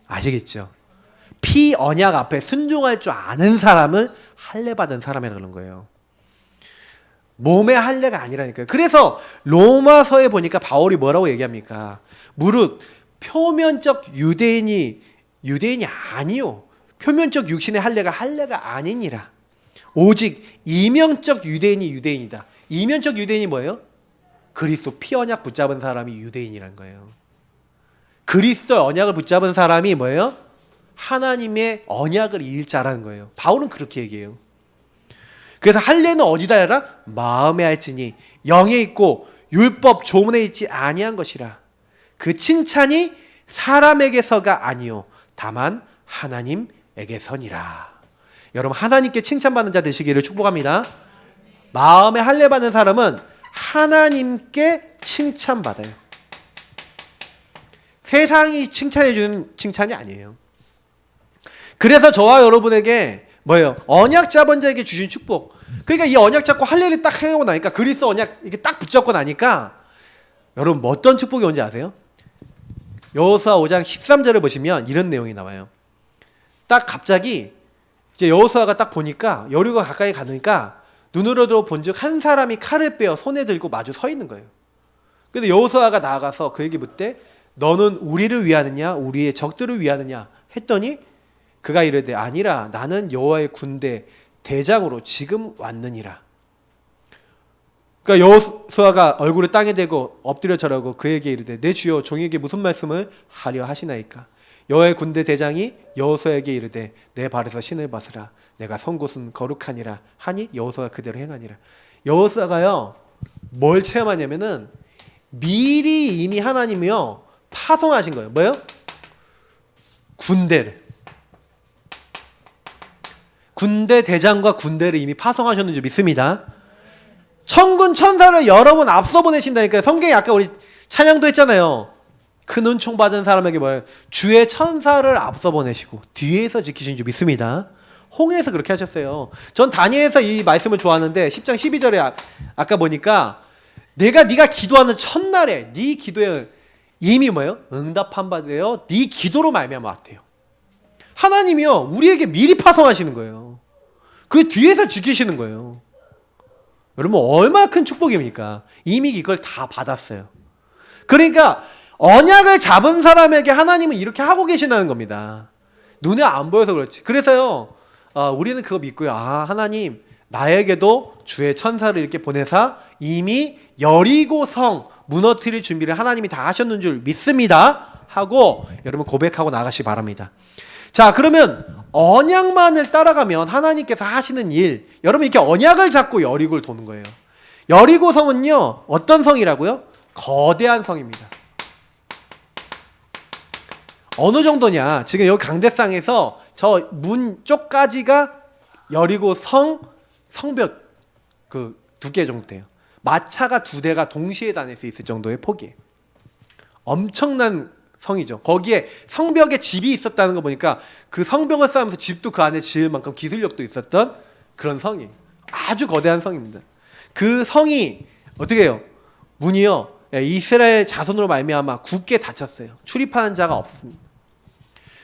아시겠죠? 피 언약 앞에 순종할 줄 아는 사람을 할례 받은 사람이라고 그러는 거예요. 몸의 할례가 아니라니까요. 그래서 로마서에 보니까 바울이 뭐라고 얘기합니까? 무릇 표면적 유대인이 아니요. 표면적 육신의 할례가 아니니라. 오직 이면적 유대인이 유대인이다. 이면적 유대인이 뭐예요? 그리스도 피 언약 붙잡은 사람이 유대인이라는 거예요. 그리스도의 언약을 붙잡은 사람이 뭐예요? 하나님의 언약을 이을 자라는 거예요. 바울은 그렇게 얘기해요. 그래서 할례는 어디다 해라? 마음에 할지니 영에 있고 율법 조문에 있지 아니한 것이라. 그 칭찬이 사람에게서가 아니요 다만 하나님에게서니라. 여러분 하나님께 칭찬받는 자 되시기를 축복합니다. 마음에 할례 받는 사람은 하나님께 칭찬받아요. 세상이 칭찬해 주는 칭찬이 아니에요. 그래서 저와 여러분에게 뭐예요? 언약 잡은 자에게 주신 축복. 그러니까 이 언약 잡고 할례를 딱 해오고 나니까 그리스도 언약 이렇게 딱 붙잡고 나니까 여러분 뭐 어떤 축복이 온지 아세요? 여호수아 5장 13절을 보시면 이런 내용이 나와요. 딱 갑자기 이제 여호수아가 딱 보니까 여리고가 가까이 가니까 눈으로도 본즉 한 사람이 칼을 빼어 손에 들고 마주 서 있는 거예요. 그래서 여호수아가 나아가서 그에게 묻되 너는 우리를 위하느냐 우리의 적들을 위하느냐 했더니 그가 이르되 아니라 나는 여호와의 군대 대장으로 지금 왔느니라. 그러니까 여호수아가 얼굴을 땅에 대고 엎드려 절하고 그에게 이르되 내 주여 종에게 무슨 말씀을 하려 하시나이까. 여호와의 군대 대장이 여호수아에게 이르되 내 발에서 신을 벗으라 내가 선 곳은 거룩하니라 하니 여호수아가 그대로 행하니라. 여호수아가요 뭘 체험하냐면은 미리 이미 하나님이요 파송하신 거예요. 뭐요? 군대 대장과 군대를 이미 파송하셨는 줄 믿습니다. 천군 천사를 여러 번 앞서 보내신다니까요. 성경에 아까 우리 찬양도 했잖아요. 큰 은총 받은 사람에게 뭐예요? 주의 천사를 앞서 보내시고 뒤에서 지키신 줄 믿습니다. 홍해에서 그렇게 하셨어요. 전 다니엘에서 이 말씀을 좋아하는데 10장 12절에 아까 보니까 네가 기도하는 첫날에 네 기도에 이미 뭐예요? 응답한 바 되어 네 기도로 말미암아 왔대요. 하나님이요 우리에게 미리 파송하시는 거예요. 그 뒤에서 지키시는 거예요. 여러분 얼마나 큰 축복입니까? 이미 이걸 다 받았어요. 그러니까 언약을 잡은 사람에게 하나님은 이렇게 하고 계신다는 겁니다. 눈에 안 보여서 그렇지. 그래서요 우리는 그거 믿고요. 하나님 나에게도 주의 천사를 이렇게 보내사 이미 여리고 성 무너뜨릴 준비를 하나님이 다 하셨는 줄 믿습니다 하고 여러분 고백하고 나가시기 바랍니다. 자 그러면 언약만을 따라가면 하나님께서 하시는 일, 여러분 이렇게 언약을 잡고 여리고를 도는 거예요. 여리고 성은요 어떤 성이라고요? 거대한 성입니다. 어느 정도냐, 지금 여기 강대상에서 저 문 쪽까지가 여리고 성벽 그 두께 정도 돼요. 마차가 2대가 동시에 다닐 수 있을 정도의 폭이에요. 엄청난 성이죠. 거기에 성벽에 집이 있었다는 거 보니까 그 성벽을 쌓으면서 집도 그 안에 지을 만큼 기술력도 있었던 그런 성이 아주 거대한 성입니다. 그 성이 어떻게 해요? 문이요 이스라엘 자손으로 말미암아 굳게 닫혔어요. 출입하는 자가 없습니다.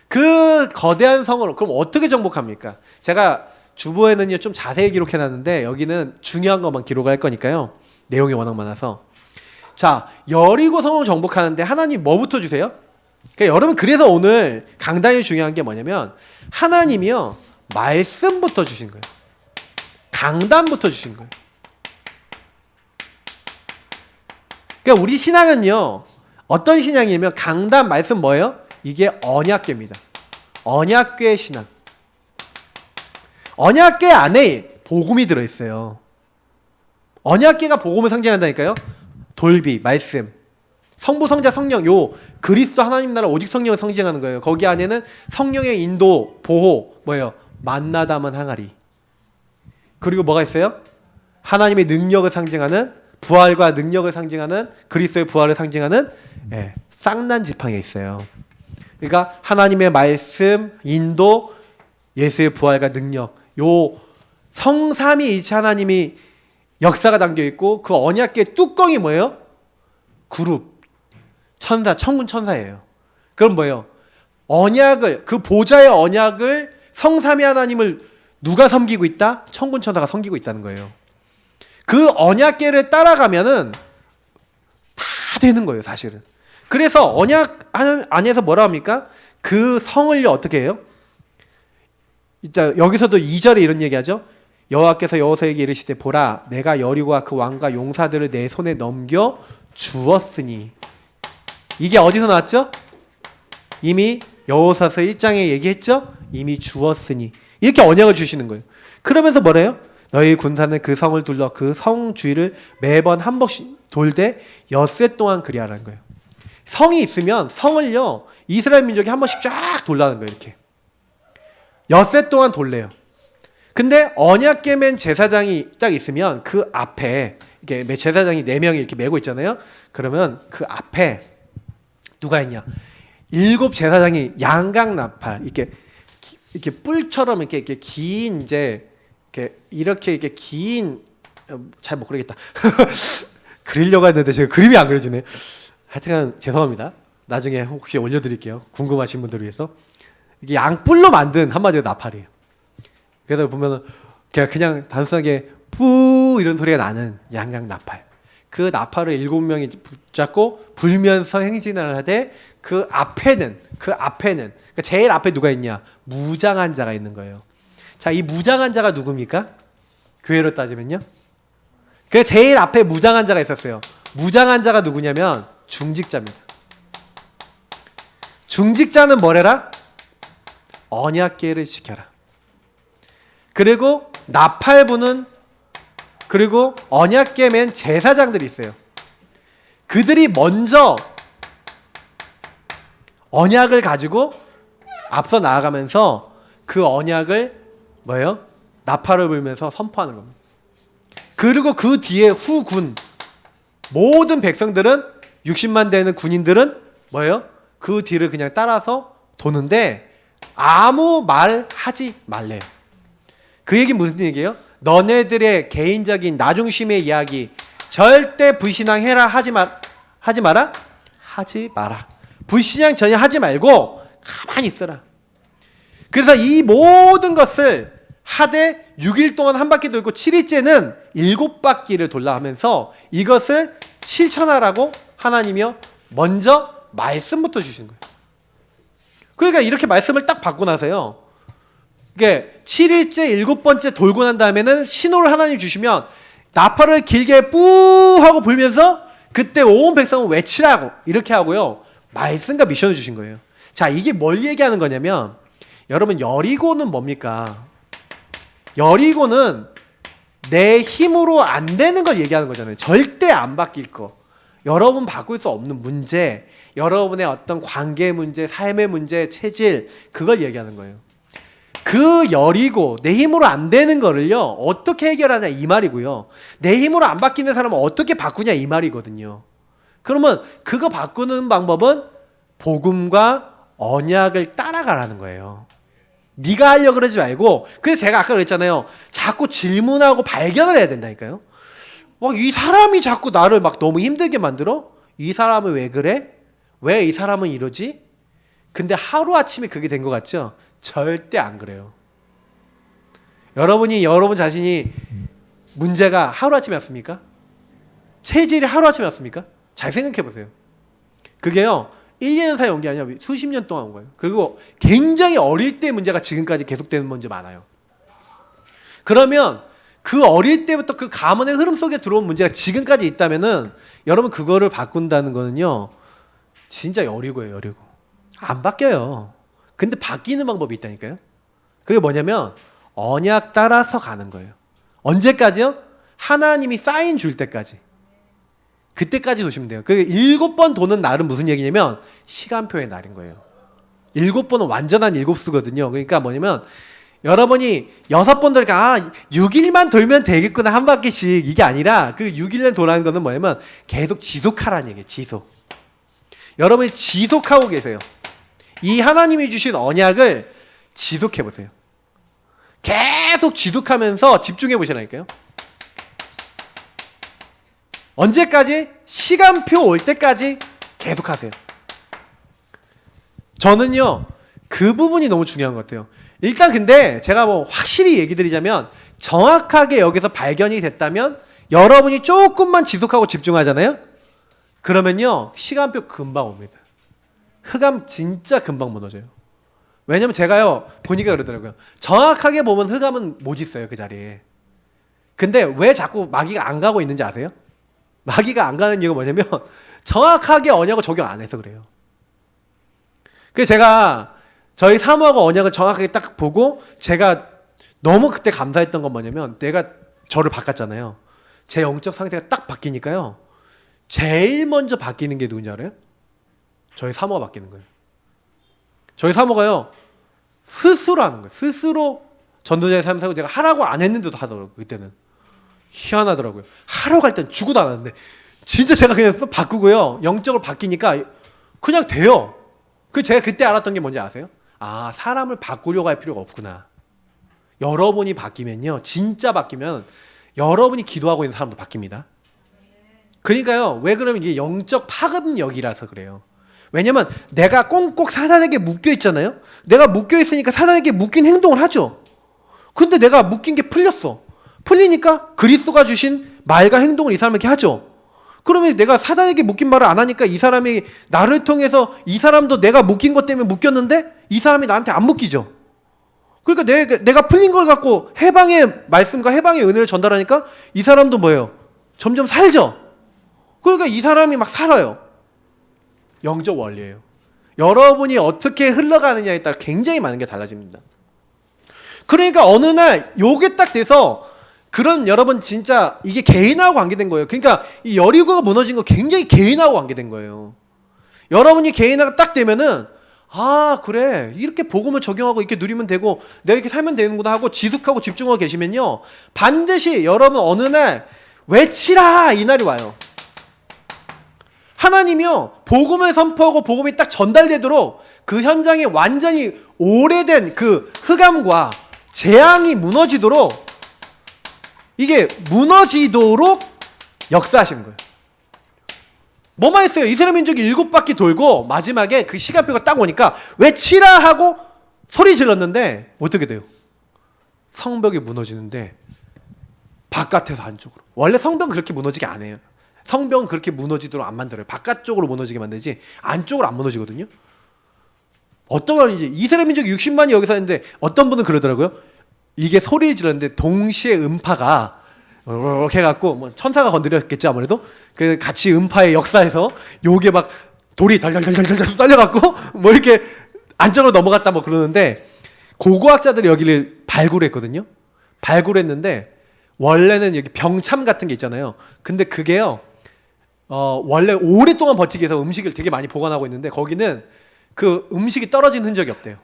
그 거대한 성을 그럼 어떻게 정복합니까? 제가 주보에는요 좀 자세히 기록해놨는데 여기는 중요한 것만 기록할 거니까요. 내용이 워낙 많아서 자 여리고 성을 정복하는데 하나님 뭐부터 주세요? 그러니까 여러분 그래서 오늘 강단이 중요한 게 뭐냐면 하나님이요 말씀부터 주신 거예요. 강단부터 주신 거예요. 그러니까 우리 신앙은요 어떤 신앙이냐면 강단 말씀 뭐예요? 이게 언약궤입니다. 언약궤 신앙. 언약궤 안에 복음이 들어있어요. 언약궤가 복음을 상징한다니까요. 돌비, 말씀, 성부, 성자, 성령, 요 그리스도 하나님 나라 오직 성령을 상징하는 거예요. 거기 안에는 성령의 인도, 보호, 뭐예요? 만나다만 항아리. 그리고 뭐가 있어요? 하나님의 능력을 상징하는, 부활과 능력을 상징하는, 그리스도의 부활을 상징하는 쌍난 지팡이가 있어요. 그러니까 하나님의 말씀, 인도, 예수의 부활과 능력, 요 성삼위일체 하나님이 역사가 담겨 있고, 그 언약궤 뚜껑이 뭐예요? 그룹, 천사, 천군 천사예요. 그럼 뭐예요? 언약을, 그 보좌의 언약을, 성삼위 하나님을 누가 섬기고 있다? 천군 천사가 섬기고 있다는 거예요. 그 언약궤를 따라가면은 다 되는 거예요, 사실은. 그래서 언약 안에서 뭐라 합니까? 그 성을요, 어떻게 해요? 일단 여기서도 2절에 이런 얘기하죠. 여호와께서 여호수아에게 이르시되 보라, 내가 여리고와 그 왕과 용사들을 내 손에 넘겨 주었으니. 이게 어디서 나왔죠? 이미 여호수아서 1장에 얘기했죠? 이미 주었으니. 이렇게 언약을 주시는 거예요. 그러면서 뭐래요? 너희 군사는 그 성을 둘러 그 성 주위를 매번 한 번씩 돌되 엿새 동안 그리하라는 거예요. 성이 있으면 성을요, 이스라엘 민족이 한 번씩 쫙 돌라는 거예요. 이렇게 엿새 동안 돌래요. 근데 언약궤 맨 제사장이 딱 있으면 그 앞에 이렇게 제사장이 4명이 이렇게 메고 있잖아요. 그러면 그 앞에 누가 있냐? 7 제사장이 양각 나팔, 이렇게 뿔처럼 이렇게 긴, 이제 이렇게 긴, 잘 못 그리겠다. 그리려고 했는데 지금 그림이 안 그려지네. 하여튼 죄송합니다. 나중에 혹시 올려드릴게요. 궁금하신 분들을 위해서. 이게 양뿔로 만든 한마디로 나팔이에요. 그래서 보면은 그냥 단순하게 뿌 이런 소리가 나는 양각 나팔. 그 나팔을 7명이 붙잡고 불면서 행진을 하되 그 앞에는 그러니까 제일 앞에 누가 있냐? 무장한 자가 있는 거예요. 자, 이 무장한 자가 누굽니까? 교회로 따지면요. 그 제일 앞에 무장한 자가 있었어요. 무장한 자가 누구냐면 중직자입니다. 중직자는 뭐래라? 언약궤를 지켜라. 그리고 나팔부는, 그리고 언약궤 맨 제사장들이 있어요. 그들이 먼저 언약을 가지고 앞서 나아가면서 그 언약을 뭐예요? 나팔을 불면서 선포하는 겁니다. 그리고 그 뒤에 후군, 모든 백성들은 60만 되는 군인들은 뭐예요? 그 뒤를 그냥 따라서 도는데 아무 말 하지 말래요. 그 얘기 무슨 얘기예요? 너네들의 개인적인 나중심의 이야기 절대 불신앙해라 하지 마라? 하지 마라. 불신앙 전혀 하지 말고 가만히 있어라. 그래서 이 모든 것을 하되 6일 동안 한 바퀴 돌고 7일째는 7바퀴를 돌라 하면서 이것을 실천하라고 하나님이요 먼저 말씀부터 주신 거예요. 그러니까 이렇게 말씀을 딱 받고 나서요, 이게 7일째 7번째 돌고 난 다음에는 신호를 하나님 주시면 나팔을 길게 뿌 하고 불면서 그때 온 백성은 외치라고 이렇게 하고요, 말씀과 미션을 주신 거예요. 자, 이게 뭘 얘기하는 거냐면, 여러분 여리고는 뭡니까? 여리고는 내 힘으로 안 되는 걸 얘기하는 거잖아요. 절대 안 바뀔 거, 여러분 바꿀 수 없는 문제, 여러분의 어떤 관계 문제, 삶의 문제, 체질, 그걸 얘기하는 거예요. 그 여리고 내 힘으로 안 되는 거를요 어떻게 해결하냐 이 말이고요, 내 힘으로 안 바뀌는 사람은 어떻게 바꾸냐 이 말이거든요. 그러면 그거 바꾸는 방법은 복음과 언약을 따라가라는 거예요. 네가 하려고 그러지 말고. 그래서 제가 아까 그랬잖아요, 자꾸 질문하고 발견을 해야 된다니까요. 이 사람이 자꾸 나를 막 너무 힘들게 만들어? 이 사람은 왜 그래? 왜 이 사람은 이러지? 근데 하루아침에 그게 된 것 같죠? 절대 안 그래요. 여러분 자신이 문제가 하루아침에 왔습니까? 체질이 하루아침에 왔습니까? 잘 생각해 보세요. 그게요 1, 2년 사이에 온 게 아니라 수십 년 동안 온 거예요. 그리고 굉장히 어릴 때 문제가 지금까지 계속되는 문제 많아요. 그러면 그 어릴 때부터 그 가문의 흐름 속에 들어온 문제가 지금까지 있다면은 여러분 그거를 바꾼다는 거는요 진짜 여리고예요. 여리고 안 바뀌어요. 근데 바뀌는 방법이 있다니까요. 그게 뭐냐면 언약 따라서 가는 거예요. 언제까지요? 하나님이 사인 줄 때까지. 그때까지 도시면 돼요. 그 7번 도는 날은 무슨 얘기냐면 시간표의 날인 거예요. 7번은 완전한 7수거든요. 그러니까 뭐냐면 여러분이 6번 돌니까 6일만 돌면 되겠구나 한 바퀴씩 이게 아니라 그 6일만 돌아는 거는 뭐냐면 계속 지속하라는 얘기예요. 지속. 여러분이 지속하고 계세요. 이 하나님이 주신 언약을 지속해 보세요. 계속 지속하면서 집중해 보시라니까요. 언제까지? 시간표 올 때까지 계속 하세요. 저는요 그 부분이 너무 중요한 것 같아요. 일단 근데 제가 뭐 확실히 얘기 드리자면 정확하게 여기서 발견이 됐다면 여러분이 조금만 지속하고 집중하잖아요. 그러면요 시간표 금방 옵니다. 흑암 진짜 금방 무너져요. 왜냐면 제가요 보니까 그러더라고요. 정확하게 보면 흑암은 못 있어요 그 자리에. 근데 왜 자꾸 마귀가 안 가고 있는지 아세요? 마귀가 안 가는 이유가 뭐냐면 정확하게 언약을 적용 안 해서 그래요. 그래서 제가 저희 사모하고 언약을 정확하게 딱 보고 제가 너무 그때 감사했던 건 뭐냐면 내가 저를 바꿨잖아요. 제 영적 상태가 딱 바뀌니까요. 제일 먼저 바뀌는 게 누군지 알아요? 저희 사모가 바뀌는 거예요. 저희 사모가요. 스스로 하는 거예요. 스스로 전도자의 삶을 살고 제가 하라고 안 했는데도 하더라고요. 그때는. 희한하더라고요. 하라고 할 땐 죽어도 안 하는데 진짜 제가 그냥 바꾸고요. 영적으로 바뀌니까 그냥 돼요. 그 제가 그때 알았던 게 뭔지 아세요? 아, 사람을 바꾸려고 할 필요가 없구나. 여러분이 바뀌면요. 진짜 바뀌면 여러분이 기도하고 있는 사람도 바뀝니다. 그러니까요. 왜 그러면 이게 영적 파급력이라서 그래요. 왜냐면 내가 꽁꽁 사단에게 묶여 있잖아요. 내가 묶여 있으니까 사단에게 묶인 행동을 하죠. 근데 내가 묶인 게 풀렸어. 풀리니까 그리스도가 주신 말과 행동을 이 사람에게 하죠. 그러면 내가 사단에게 묶인 말을 안 하니까 이 사람이 나를 통해서 이 사람도 내가 묶인 것 때문에 묶였는데 이 사람이 나한테 안 묶이죠. 그러니까 내가 풀린 걸 갖고 해방의 말씀과 해방의 은혜를 전달하니까 이 사람도 뭐예요? 점점 살죠. 그러니까 이 사람이 막 살아요. 영적 원리예요. 여러분이 어떻게 흘러가느냐에 따라 굉장히 많은 게 달라집니다. 그러니까 어느 날 요게 딱 돼서 그런 여러분 진짜 이게 개인하고 관계된 거예요. 그러니까 이 여리고가 무너진 거 굉장히 개인하고 관계된 거예요. 여러분이 개인하고 딱 되면은 아 그래 이렇게 복음을 적용하고 이렇게 누리면 되고 내가 이렇게 살면 되는구나 하고 지속하고 집중하고 계시면요 반드시 여러분 어느 날 외치라 이 날이 와요. 하나님이요 복음을 선포하고 복음이 딱 전달되도록 그 현장에 완전히 오래된 그 흑암과 재앙이 무너지도록 이게 무너지도록 역사하시는 거예요. 뭐만 했어요? 이스라엘 민족이 7바퀴 돌고 마지막에 그 시간표가 딱 오니까 외치라 하고 소리 질렀는데 어떻게 돼요? 성벽이 무너지는데 바깥에서 안쪽으로. 원래 성벽은 그렇게 무너지게 안 해요. 성벽은 그렇게 무너지도록 안 만들어요. 바깥쪽으로 무너지게 만들지 안쪽으로 안 무너지거든요. 어떤 건 이제 이스라엘 민족이 60만이 여기 사는데 어떤 분은 그러더라고요. 이게 소리 질렀는데 동시에 음파가 이렇게 해갖고 뭐 천사가 건드렸겠죠 아무래도. 그 같이 음파의 역사에서 요게 막 돌이 덜덜덜덜덜 썰려갖고 뭐 이렇게 안쪽으로 넘어갔다 뭐 그러는데 고고학자들이 여기를 발굴했거든요. 발굴했는데 원래는 여기 병참 같은 게 있잖아요. 근데 그게요 원래 오랫동안 버티기 위해서 음식을 되게 많이 보관하고 있는데 거기는 그 음식이 떨어진 흔적이 없대요.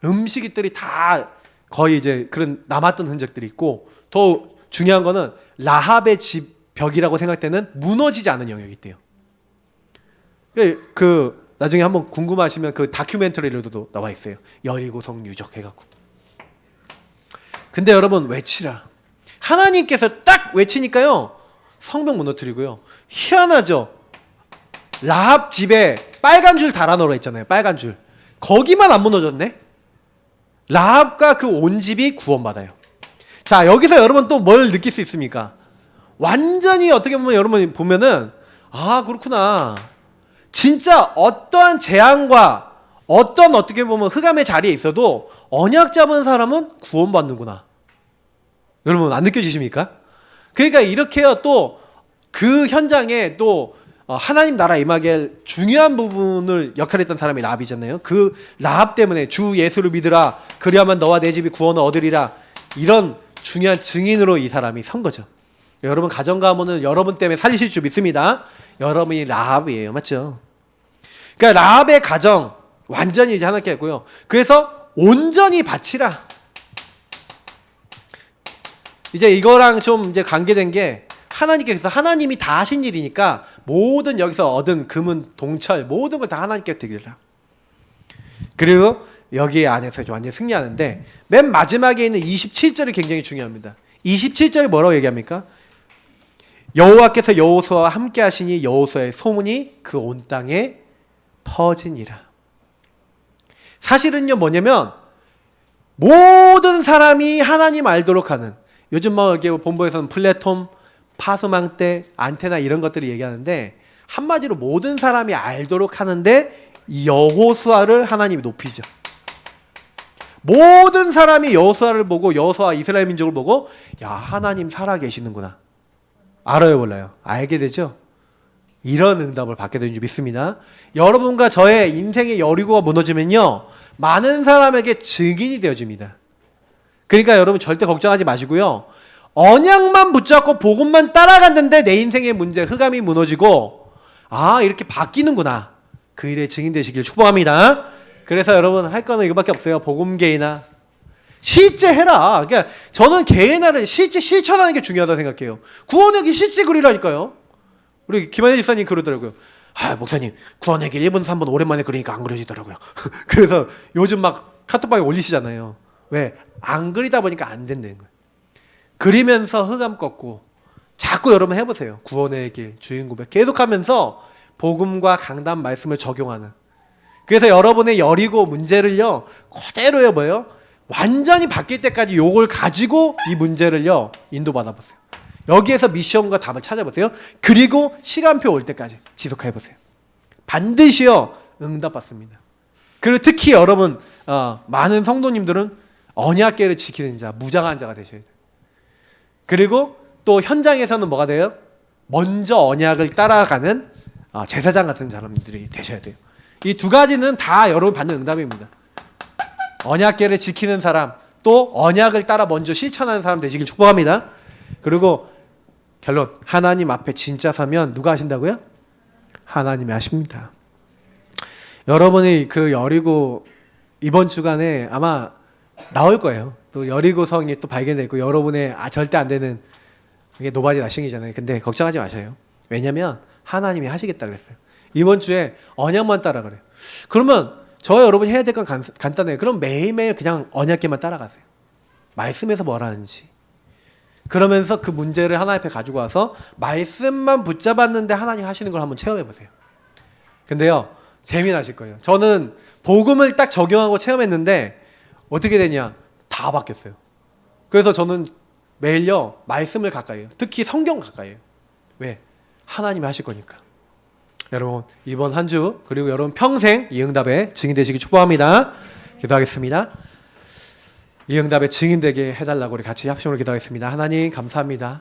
음식들이 다 거의 이제 그런 남았던 흔적들이 있고 더 중요한 거는 라합의 집 벽이라고 생각되는 무너지지 않은 영역이 있대요. 그 나중에 한번 궁금하시면 그 다큐멘터리로도 나와 있어요. 여리고성 유적 해갖고. 근데 여러분 외치라. 하나님께서 딱 외치니까요 성벽 무너뜨리고요. 희한하죠. 라합 집에 빨간 줄 달아놓으라 했잖아요. 빨간 줄. 거기만 안 무너졌네. 라합과 그 온 집이 구원받아요. 자 여기서 여러분 또 뭘 느낄 수 있습니까? 완전히 어떻게 보면 여러분 보면은 아 그렇구나. 진짜 어떠한 재앙과 어떤 어떻게 보면 흑암의 자리에 있어도 언약 잡은 사람은 구원받는구나. 여러분 안 느껴지십니까? 그러니까 이렇게요 또 그 현장에 또 하나님 나라 임하게 중요한 부분을 역할했던 사람이 라합이잖아요. 그 라합 때문에 주 예수를 믿으라 그리하면 너와 내 집이 구원을 얻으리라 이런 중요한 증인으로 이 사람이 선 거죠. 여러분 가정 가문은 여러분 때문에 살리실 줄 믿습니다. 여러분이 라합이에요. 맞죠? 그러니까 라합의 가정 완전히 이제 하나님께 했고요. 그래서 온전히 바치라. 이제 이거랑 좀 이제 관계된 게 하나님께서 하나님이 다 하신 일이니까 모든 여기서 얻은 금은 동철 모든 걸 다 하나님께 드리라. 그리고 여기 안에서 완전히 승리하는데 맨 마지막에 있는 27절이 굉장히 중요합니다. 27절이 뭐라고 얘기합니까? 여호와께서 여호수아와 함께 하시니 여호수아의 소문이 그 온 땅에 퍼지니라. 사실은요 뭐냐면 모든 사람이 하나님 알도록 하는, 요즘 뭐 이렇게 본부에서는 플랫폼, 파수망대, 안테나 이런 것들을 얘기하는데 한마디로 모든 사람이 알도록 하는데 여호수아를 하나님이 높이죠. 모든 사람이 여호수아를 보고 여호수아 이스라엘 민족을 보고 야 하나님 살아 계시는구나. 알아요 몰라요? 알게 되죠. 이런 응답을 받게 되는 줄 믿습니다. 여러분과 저의 인생의 여리고가 무너지면요 많은 사람에게 증인이 되어집니다. 그러니까 여러분 절대 걱정하지 마시고요. 언약만 붙잡고 복음만 따라갔는데 내 인생의 문제, 흑암이 무너지고 아 이렇게 바뀌는구나. 그 일에 증인 되시길 축복합니다. 그래서 여러분 할 거는 이거밖에 없어요. 복음 개인화. 실제 해라. 그러니까 저는 개인화를 실제 실천하는 게 중요하다고 생각해요. 구원의 실제 그리라니까요. 우리 김한혜 집사님 그러더라고요. 아 목사님 구원의 길 1분 3분 오랜만에 그리니까 안 그려지더라고요. 그래서 요즘 막 카톡방에 올리시잖아요. 왜? 안 그리다 보니까 안 된다는 거예요. 그리면서 흑암 꺾고 자꾸 여러분 해보세요. 구원의 길, 주인 고백 계속하면서 복음과 강단 말씀을 적용하는. 그래서 여러분의 여리고 문제를요 그대로요 뭐예요? 완전히 바뀔 때까지 요걸 가지고 이 문제를요 인도받아 보세요. 여기에서 미션과 답을 찾아보세요. 그리고 시간표 올 때까지 지속해보세요. 반드시요 응답받습니다. 그리고 특히 여러분 많은 성도님들은 언약궤를 지키는 자, 무장한 자가 되셔야 돼요. 그리고 또 현장에서는 뭐가 돼요? 먼저 언약을 따라가는 제사장 같은 사람들이 되셔야 돼요. 이 두 가지는 다 여러분 받는 응답입니다. 언약궤를 지키는 사람, 또 언약을 따라 먼저 실천하는 사람 되시길 축복합니다. 그리고 결론, 하나님 앞에 진짜 서면 누가 하신다고요? 하나님이 하십니다. 여러분이 그 여리고 이번 주간에 아마 나올 거예요. 또 여리고성이 또 발견되고 여러분의 절대 안 되는 이게 노바디 나싱이잖아요. 근데 걱정하지 마세요. 왜냐면 하나님이 하시겠다 그랬어요. 이번 주에 언약만 따라 그래요. 그러면 저와 여러분이 해야 될 건 간단해요. 그럼 매일매일 그냥 언약궤만 따라가세요. 말씀에서 뭘 하는지. 그러면서 그 문제를 하나님 앞에 가지고 와서 말씀만 붙잡았는데 하나님 하시는 걸 한번 체험해 보세요. 근데요 재미나실 거예요. 저는 복음을 딱 적용하고 체험했는데 어떻게 되냐 다 바뀌었어요. 그래서 저는 매일요 말씀을 가까이 해요. 특히 성경 가까이 해요. 왜? 하나님이 하실 거니까. 여러분 이번 한 주 그리고 여러분 평생 이 응답에 증인 되시기 축복합니다. 기도하겠습니다. 이 응답에 증인 되게 해달라고 우리 같이 합심으로 기도하겠습니다. 하나님 감사합니다.